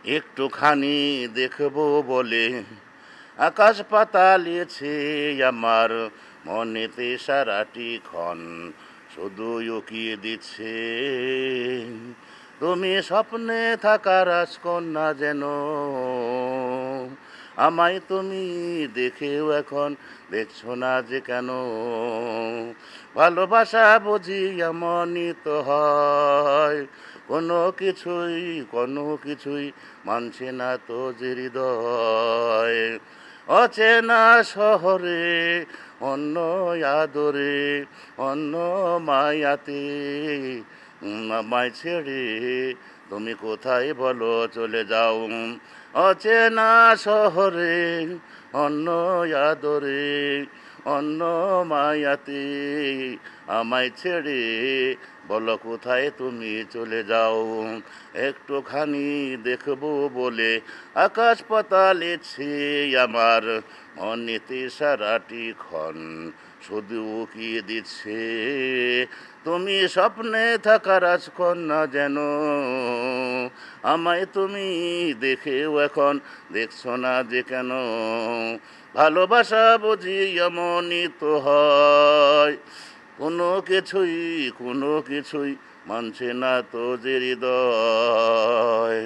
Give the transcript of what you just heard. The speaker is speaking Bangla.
একটুখানি দেখবো বলে আকাশ পাতালেছে আমার মনেতে সারাটি ক্ষণ শুধু উকিয়ে দিচ্ছে তুমি স্বপ্নে থাকা রাজকন্যা যেন আমায় তুমি দেখেও এখন দেখছো না যে কেন ভালোবাসা বুঝি এমনই তো হয় কোনো কিছুই মানছে না তো যে হৃদয় অচেনা শহরে অন্য আদরে অন্য মায়াতে আমায় ছেড়ে তুমি কোথায় বলো চলে যাও অচেনা শহরে অন্য আদরে অন্য মায়াতে আমায় ছেড়ে বলো কোথায় তুমি চলে যাও একটুখানি দেখবো বলে আকাশ পাতালেছে আমার মনেতে সারাটি ক্ষণ শুধু উকিয়ে দিচ্ছে তুমি স্বপ্নে থাকা রাজকন্যা যেন আমায় তুমি দেখেও এখন দেখছো না যে কেন ভালোবাসা বুঝি এমনই তো হয় কোনো কিছুই মানছে না তো যে হৃদয়।